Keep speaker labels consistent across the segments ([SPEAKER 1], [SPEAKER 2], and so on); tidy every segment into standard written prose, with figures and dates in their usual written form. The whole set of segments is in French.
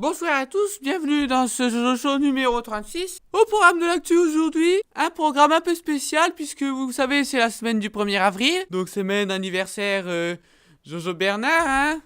[SPEAKER 1] Bonsoir à tous, bienvenue dans ce Jojo Show numéro 36. Au programme de l'actu aujourd'hui, un programme un peu spécial puisque vous savez c'est la semaine du 1er avril. Donc semaine anniversaire Jojo Bernard, hein,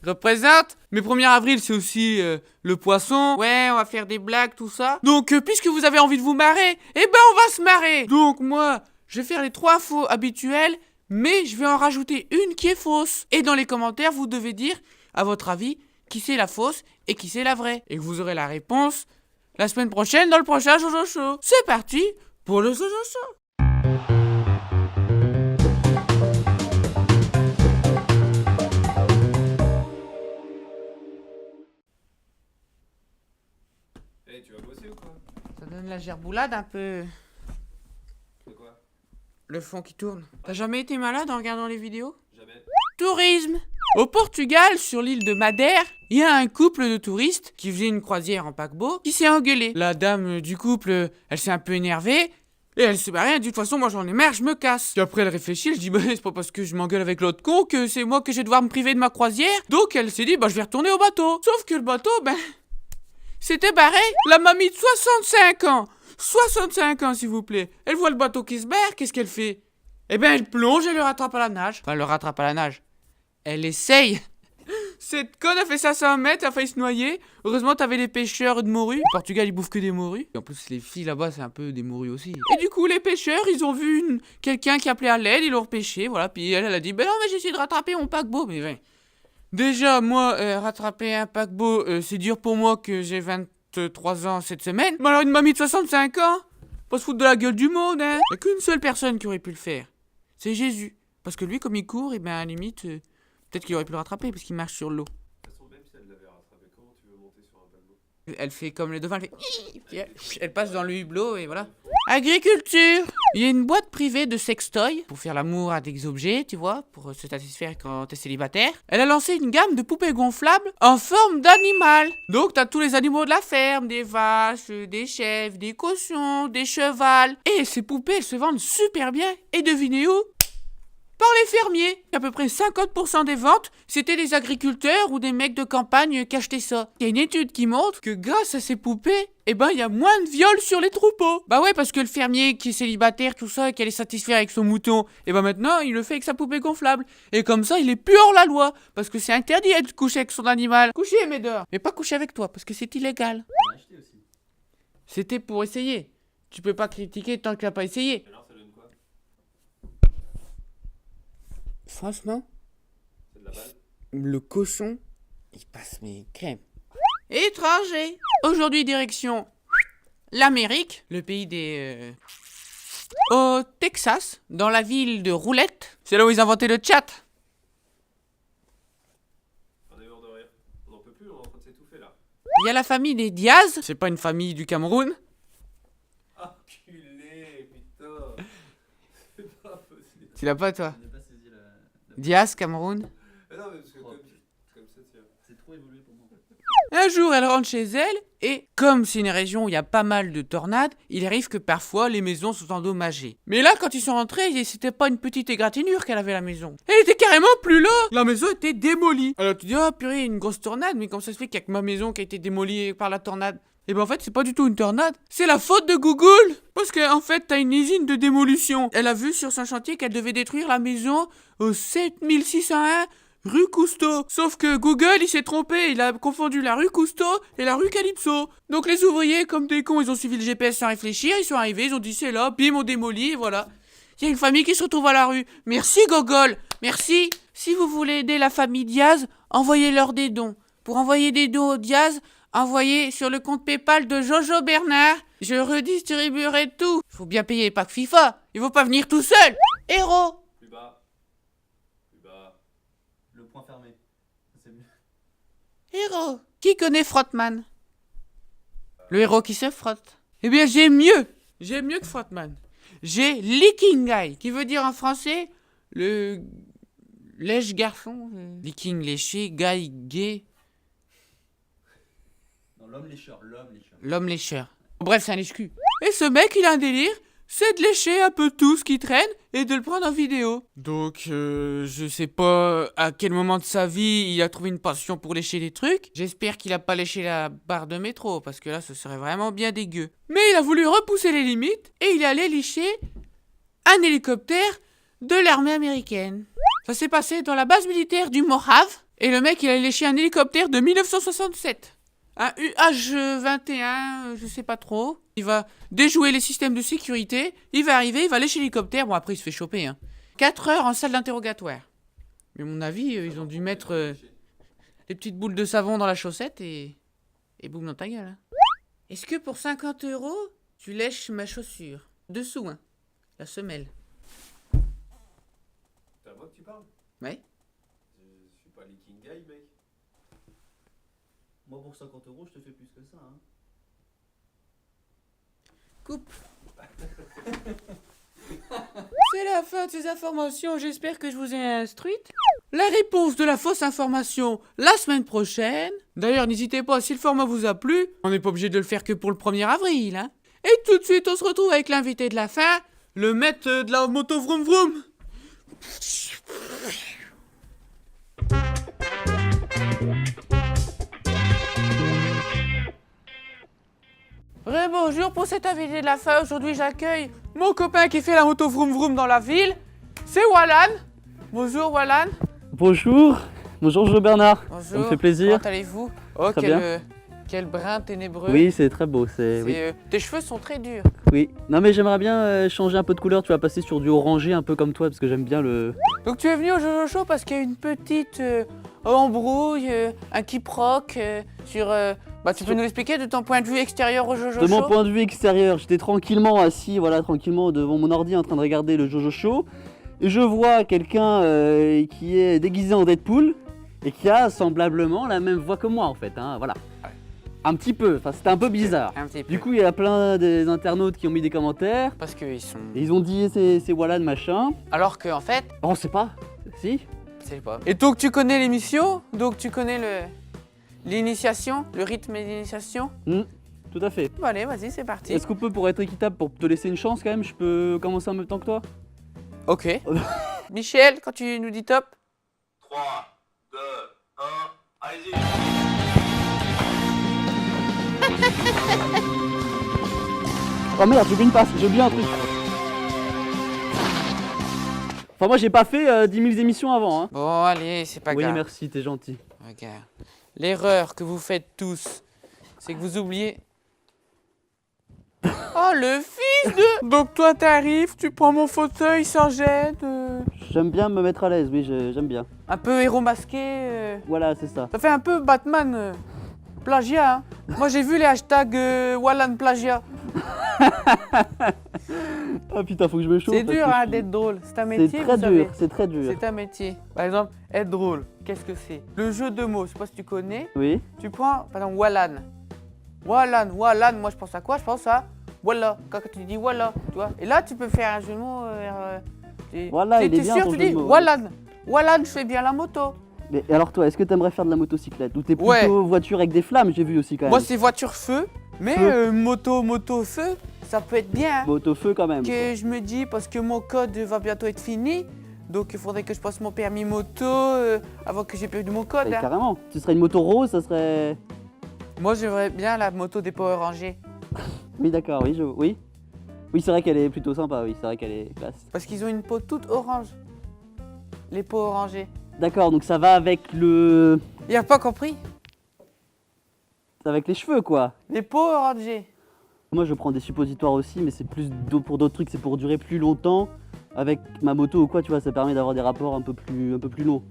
[SPEAKER 1] représente. Mais 1er avril c'est aussi le poisson. Ouais, on va faire des blagues, tout ça. Donc puisque vous avez envie de vous marrer, eh ben on va se marrer. Donc moi, je vais faire les 3 faux habituels, mais je vais en rajouter une qui est fausse. Et dans les commentaires, vous devez dire, à votre avis, qui c'est la fausse et qui c'est la vraie. Et vous aurez la réponse la semaine prochaine dans le prochain Jojo Show. C'est parti pour le Jojo Show.
[SPEAKER 2] Hey, tu vas bosser ou quoi?
[SPEAKER 1] Ça donne la gerboulade un peu.
[SPEAKER 2] C'est quoi?
[SPEAKER 1] Le fond qui tourne. T'as jamais été malade en regardant les vidéos?
[SPEAKER 2] Jamais.
[SPEAKER 1] Tourisme. Au Portugal, sur l'île de Madère, il y a un couple de touristes qui faisait une croisière en paquebot qui s'est engueulé. La dame du couple, elle s'est un peu énervée et elle se barrait. Elle dit de toute façon, moi j'en ai marre, je me casse. Puis après elle réfléchit, elle dit bah c'est pas parce que je m'engueule avec l'autre con que c'est moi que je vais devoir me priver de ma croisière. Donc elle s'est dit bah je vais retourner au bateau. Sauf que le bateau, c'était barré. La mamie de 65 ans. 65 ans s'il vous plaît. Elle voit le bateau qui se barre, qu'est-ce qu'elle fait? Eh ben elle plonge et le rattrape à la nage. Enfin, elle le rattrape à la nage. Elle essaye. Cette conne a fait ça 100 mètres, elle a failli se noyer. Heureusement, t'avais les pêcheurs de morues. Au Portugal, ils bouffent que des morues. Et en plus, les filles là-bas, c'est un peu des morues aussi. Et du coup, les pêcheurs, ils ont vu quelqu'un qui appelait à l'aide, ils l'ont repêché, voilà. Puis elle a dit, ben non, mais j'essaie de rattraper mon paquebot. Mais ouais. Déjà, moi, rattraper un paquebot, c'est dur pour moi que j'ai 23 ans cette semaine. Mais alors, une mamie de 65 ans, pas se foutre de la gueule du monde, hein. Il y a qu'une seule personne qui aurait pu le faire. C'est Jésus. Parce que lui, comme il court, et ben à la limite, peut-être qu'il aurait pu le rattraper parce qu'il marche sur l'eau.
[SPEAKER 2] De toute façon, même si elle l'avait rattrapé, comment tu veux monter sur un paquebot?
[SPEAKER 1] Elle fait comme les dauphins, elle passe dans le hublot et voilà. Agriculture. Il y a une boîte privée de sextoy pour faire l'amour à des objets, tu vois, pour se satisfaire quand t'es célibataire. Elle a lancé une gamme de poupées gonflables en forme d'animal. Donc t'as tous les animaux de la ferme, des vaches, des chèvres, des cochons, des chevals. Et ces poupées, elles se vendent super bien. Et devinez où? Par les fermiers. À peu près 50% des ventes, c'était des agriculteurs ou des mecs de campagne qui achetaient ça. Il y a une étude qui montre que grâce à ces poupées, il y a moins de viols sur les troupeaux. Bah ouais, parce que le fermier qui est célibataire, tout ça, qui allait satisfaire avec son mouton, maintenant, il le fait avec sa poupée gonflable. Et comme ça, il est plus hors la loi. Parce que c'est interdit de coucher avec son animal. Coucher, Médor. Mais pas coucher avec toi, parce que c'est illégal.
[SPEAKER 2] On a acheté aussi.
[SPEAKER 1] C'était pour essayer. Tu peux pas critiquer tant que t'as pas essayé.
[SPEAKER 2] Alors, ça donne quoi?
[SPEAKER 1] Franchement,
[SPEAKER 2] C'est de la balle?
[SPEAKER 1] le cochon, il passe mes crèmes. Étranger. Aujourd'hui, direction l'Amérique, le pays des... au Texas, dans la ville de Roulette. C'est là où ils inventaient le chat.
[SPEAKER 2] On est mort de rire. On n'en peut plus, on est en train de s'étouffer là.
[SPEAKER 1] Il y a la famille des Diaz. C'est pas une famille du Cameroun.
[SPEAKER 2] Ah, culé, putain. C'est pas possible.
[SPEAKER 1] Tu l'as pas, toi?
[SPEAKER 3] Je n'ai pas saisi la...
[SPEAKER 1] Diaz, Cameroun.
[SPEAKER 2] Mais non, mais parce que comme ça, tiens.
[SPEAKER 3] C'est trop évolué pour moi.
[SPEAKER 1] Un jour, elle rentre chez elle et, comme c'est une région où il y a pas mal de tornades, il arrive que parfois les maisons sont endommagées. Mais là, quand ils sont rentrés, c'était pas une petite égratignure qu'elle avait la maison. Elle était carrément plus là. La maison était démolie. Alors tu dis, oh purée, une grosse tornade, mais comment ça se fait qu'il y a que ma maison qui a été démolie par la tornade? Et en fait, c'est pas du tout une tornade. C'est la faute de Google. Parce qu'en fait, t'as une usine de démolition. Elle a vu sur son chantier qu'elle devait détruire la maison au 7601 rue Cousteau. Sauf que Google, il s'est trompé. Il a confondu la rue Cousteau et la rue Calypso. Donc les ouvriers, comme des cons, ils ont suivi le GPS sans réfléchir. Ils sont arrivés, ils ont dit c'est là. Bim, on démolit et voilà. Il y a une famille qui se retrouve à la rue. Merci Google. Merci. Si vous voulez aider la famille Diaz, envoyez-leur des dons. Pour envoyer des dons aux Diaz, envoyez sur le compte PayPal de Jojo Bernard. Je redistribuerai tout. Faut bien payer, pas que FIFA. Il faut pas venir tout seul. Héros.
[SPEAKER 2] Plus bas. Plus bas.
[SPEAKER 3] Le point fermé. C'est mieux.
[SPEAKER 1] Héros. Qui connaît Frottman? Le héros qui se frotte. Eh bien, j'ai mieux. J'ai mieux que Frottman. J'ai Leaking Guy, qui veut dire en français le lèche garçon. Leaking léché, guy gay,
[SPEAKER 3] Non, l'homme lécheur, l'homme lécheur.
[SPEAKER 1] l'homme lécheur. Bref, c'est un lèche-cul. Et ce mec, il a un délire. c'est de lécher un peu tout ce qui traîne et de le prendre en vidéo. Donc, je sais pas à quel moment de sa vie il a trouvé une passion pour lécher les trucs. J'espère qu'il a pas léché la barre de métro, parce que là, ce serait vraiment bien dégueu. Mais il a voulu repousser les limites et il est allé lécher un hélicoptère de l'armée américaine. Ça s'est passé dans la base militaire du Mojave et le mec, il a léché un hélicoptère de 1967. Un UH-21, je sais pas trop. Il va déjouer les systèmes de sécurité, il va arriver, il va lécher l'hélicoptère. Bon, après, il se fait choper. 4 heures en salle d'interrogatoire. Mais à mon avis, ils ont dû mettre des petites boules de savon dans la chaussette et boum dans ta gueule. Est-ce que pour 50 €, tu lèches ma chaussure? Dessous, la semelle.
[SPEAKER 2] C'est à moi que tu parles?
[SPEAKER 1] Ouais.
[SPEAKER 2] Je suis pas leaking guy, mec.
[SPEAKER 3] Moi, pour 50 €, je te fais plus que ça. Hein.
[SPEAKER 1] Coupe. C'est la fin de ces informations, j'espère que je vous ai instruite. La réponse de la fausse information la semaine prochaine. D'ailleurs, n'hésitez pas, si le format vous a plu, on n'est pas obligé de le faire que pour le 1er avril. Et tout de suite, on se retrouve avec l'invité de la fin, le maître de la moto vroom vroom. Bonjour pour cet invité de la fin. Aujourd'hui, j'accueille mon copain qui fait la moto vroom vroom dans la ville. C'est Wallan. Bonjour Wallan.
[SPEAKER 4] Bonjour, bonjour Jo Bernard,
[SPEAKER 1] Bonjour.
[SPEAKER 4] ça me fait plaisir.
[SPEAKER 1] Comment allez-vous? Oh,
[SPEAKER 4] Très
[SPEAKER 1] quel brin ténébreux.
[SPEAKER 4] Oui, c'est très beau, oui.
[SPEAKER 1] Tes cheveux sont très durs.
[SPEAKER 4] Oui, non mais j'aimerais bien changer un peu de couleur, tu vas passer sur du orangé un peu comme toi parce que j'aime bien le...
[SPEAKER 1] Donc tu es venu au Jojo Show parce qu'il y a une petite embrouille, un quiproque sur... tu peux nous expliquer de ton point de vue extérieur au Jojo
[SPEAKER 4] De
[SPEAKER 1] Show?
[SPEAKER 4] mon point de vue extérieur, j'étais tranquillement assis, voilà, tranquillement devant mon ordi en train de regarder le Jojo Show. Et je vois quelqu'un qui est déguisé en Deadpool et qui a semblablement la même voix que moi en fait, voilà.
[SPEAKER 1] Ouais.
[SPEAKER 4] Un petit peu, enfin c'était un peu bizarre.
[SPEAKER 1] Un petit peu.
[SPEAKER 4] Du coup, il y a plein des internautes qui ont mis des commentaires.
[SPEAKER 1] Parce qu'ils sont...
[SPEAKER 4] Et ils ont dit c'est Wallan machin.
[SPEAKER 1] Alors qu'en fait,
[SPEAKER 4] On sait pas. Si.
[SPEAKER 1] c'est pas. Et donc tu connais l'émission? Donc tu connais l'initiation, le rythme de l'initiation?
[SPEAKER 4] Tout à fait.
[SPEAKER 1] Bon, allez, vas-y, c'est parti.
[SPEAKER 4] Est-ce qu'on peut, pour être équitable, pour te laisser une chance quand même, je peux commencer en même temps que toi?
[SPEAKER 1] Ok. Michel, quand tu nous dis top.
[SPEAKER 2] 3, 2, 1, allez-y.
[SPEAKER 4] Oh merde, j'ai oublié une passe, j'ai oublié un truc. Enfin moi j'ai pas fait 10 000 émissions avant hein.
[SPEAKER 1] Bon, allez, c'est pas
[SPEAKER 4] Oui
[SPEAKER 1] grave.
[SPEAKER 4] merci, t'es gentil.
[SPEAKER 1] Regarde. L'erreur que vous faites tous, c'est que vous oubliez... Oh, le fils de... Donc toi, t'arrives, tu prends mon fauteuil sans gêne.
[SPEAKER 4] J'aime bien me mettre à l'aise, oui j'aime bien.
[SPEAKER 1] Un peu héros masqué.
[SPEAKER 4] Voilà c'est ça.
[SPEAKER 1] Ça fait un peu Batman plagiat. Moi, j'ai vu les hashtags Wallan plagiat.
[SPEAKER 4] Ah putain faut que je me chauffe.
[SPEAKER 1] C'est
[SPEAKER 4] parce
[SPEAKER 1] dur
[SPEAKER 4] que
[SPEAKER 1] d'être drôle. C'est un
[SPEAKER 4] c'est
[SPEAKER 1] métier,
[SPEAKER 4] très
[SPEAKER 1] vous savez.
[SPEAKER 4] dur, c'est très dur.
[SPEAKER 1] C'est un métier. Par exemple, être drôle, qu'est-ce que c'est? Le jeu de mots, je sais pas si tu connais.
[SPEAKER 4] Oui.
[SPEAKER 1] Tu prends, par exemple, Wallan. Wallan, moi je pense à quoi? Je pense à voilà. Quand tu dis voilà, tu vois. Et là, tu peux faire un jeu de mots.
[SPEAKER 4] Voilà, il est
[SPEAKER 1] t'es
[SPEAKER 4] bien
[SPEAKER 1] sûr,
[SPEAKER 4] ton
[SPEAKER 1] tu
[SPEAKER 4] jeu de
[SPEAKER 1] dis
[SPEAKER 4] mots,
[SPEAKER 1] Wallan. Wallan, je fais bien la moto.
[SPEAKER 4] Mais alors toi, est-ce que t'aimerais faire de la motocyclette? Ou t'es plutôt
[SPEAKER 1] Ouais.
[SPEAKER 4] voiture avec des flammes, j'ai vu aussi quand même.
[SPEAKER 1] Moi, c'est voiture feu. Mais
[SPEAKER 4] Feu.
[SPEAKER 1] moto feu, ça peut être bien.
[SPEAKER 4] Moto feu quand même.
[SPEAKER 1] Que je me dis, parce que mon code va bientôt être fini. Donc il faudrait que je passe mon permis moto avant que j'ai perdu mon code.
[SPEAKER 4] Et carrément, ce serait une moto rose, ça serait...
[SPEAKER 1] Moi, j'aimerais bien la moto des Power Rangers.
[SPEAKER 4] Oui d'accord, oui. Oui c'est vrai qu'elle est plutôt sympa, oui, c'est vrai qu'elle est classe.
[SPEAKER 1] Parce qu'ils ont une peau toute orange. Les Power Rangers.
[SPEAKER 4] D'accord, donc ça va avec le...
[SPEAKER 1] Il a pas compris?
[SPEAKER 4] C'est avec les cheveux quoi.
[SPEAKER 1] Les Power Rangers.
[SPEAKER 4] Moi je prends des suppositoires aussi, mais c'est plus pour d'autres trucs, c'est pour durer plus longtemps. Avec ma moto ou quoi, tu vois, ça permet d'avoir des rapports un peu plus longs.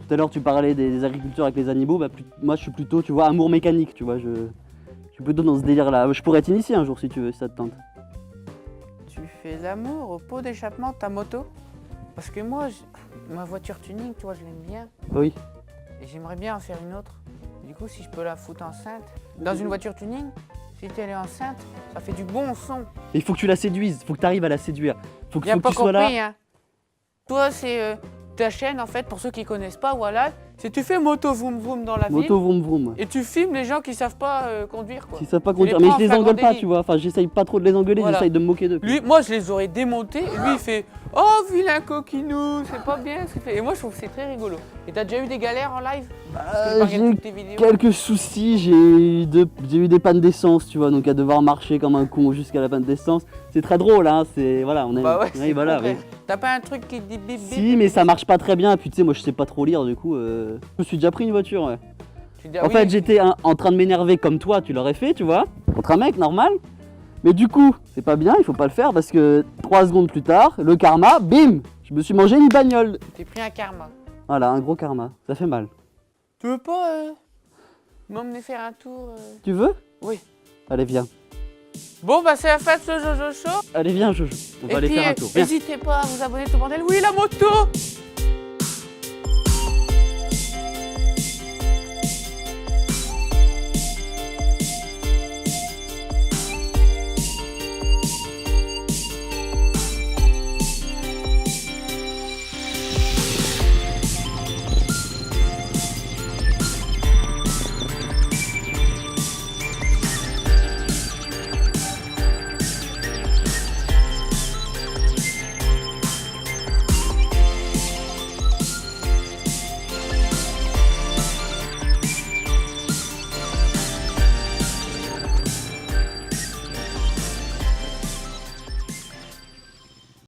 [SPEAKER 4] Tout à l'heure tu parlais des agriculteurs avec les animaux, moi je suis plutôt, tu vois, amour mécanique, tu vois, je suis plutôt dans ce délire là. Je pourrais t'initier un jour si tu veux, si ça te tente.
[SPEAKER 1] Tu fais l'amour au pot d'échappement de ta moto? Parce que moi, ma voiture tuning, tu vois, je l'aime bien.
[SPEAKER 4] Oui.
[SPEAKER 1] Et j'aimerais bien en faire une autre. Du coup, si je peux la foutre enceinte. Dans une voiture tuning, si elle est enceinte, ça fait du bon son.
[SPEAKER 4] Il faut que tu la séduises, il faut que tu arrives à la séduire. Faut que
[SPEAKER 1] Il a pas
[SPEAKER 4] tu sois là.
[SPEAKER 1] compris, hein. Toi, c'est ta chaîne, en fait, pour ceux qui connaissent pas, voilà, Si tu fais moto vroom vroom dans la
[SPEAKER 4] Moto
[SPEAKER 1] ville
[SPEAKER 4] vroom vroom.
[SPEAKER 1] et tu filmes les gens qui savent pas conduire quoi.
[SPEAKER 4] S'ils savent pas
[SPEAKER 1] Tu les
[SPEAKER 4] conduire. Mais
[SPEAKER 1] prends
[SPEAKER 4] je
[SPEAKER 1] en
[SPEAKER 4] les engueule
[SPEAKER 1] flagrant
[SPEAKER 4] pas,
[SPEAKER 1] délit.
[SPEAKER 4] tu vois. Enfin, j'essaye pas trop de les engueuler,
[SPEAKER 1] Voilà.
[SPEAKER 4] j'essaye de me moquer d'eux.
[SPEAKER 1] Lui, moi je les aurais démontés et lui il fait oh vilain coquinou, c'est pas bien ce qu'il fait. Et moi je trouve que c'est très rigolo. Et t'as déjà eu des galères en live? Parce que je regarde
[SPEAKER 4] J'ai
[SPEAKER 1] toutes tes vidéos.
[SPEAKER 4] quelques soucis, j'ai eu des pannes d'essence, tu vois, donc à devoir marcher comme un con jusqu'à la panne d'essence. C'est très drôle, hein, c'est. Voilà, on est.
[SPEAKER 1] Bah ouais,
[SPEAKER 4] oui,
[SPEAKER 1] c'est
[SPEAKER 4] voilà,
[SPEAKER 1] concret.
[SPEAKER 4] oui.
[SPEAKER 1] T'as pas un truc qui te dit bip bip?
[SPEAKER 4] Si, mais ça marche pas très bien, puis tu sais, moi je sais pas trop lire, du coup. Je me suis déjà pris une voiture, ouais.
[SPEAKER 1] Tu dis, ah
[SPEAKER 4] En
[SPEAKER 1] oui,
[SPEAKER 4] fait, j'étais en train de m'énerver comme toi, tu l'aurais fait, tu vois, contre un mec normal. Mais du coup, c'est pas bien, il faut pas le faire parce que 3 secondes plus tard, le karma, bim, je me suis mangé une bagnole.
[SPEAKER 1] t'es pris un karma.
[SPEAKER 4] Voilà, un gros karma, ça fait mal.
[SPEAKER 1] Tu veux pas m'emmener faire un tour
[SPEAKER 4] Tu veux?
[SPEAKER 1] Oui.
[SPEAKER 4] Allez, viens.
[SPEAKER 1] Bon bah c'est la fin de ce Jojo Show.
[SPEAKER 4] Allez, viens, Jojo. On va
[SPEAKER 1] Et
[SPEAKER 4] aller
[SPEAKER 1] puis
[SPEAKER 4] faire un tour. Viens.
[SPEAKER 1] n'hésitez pas à vous abonner tout le bordel. Oui la moto.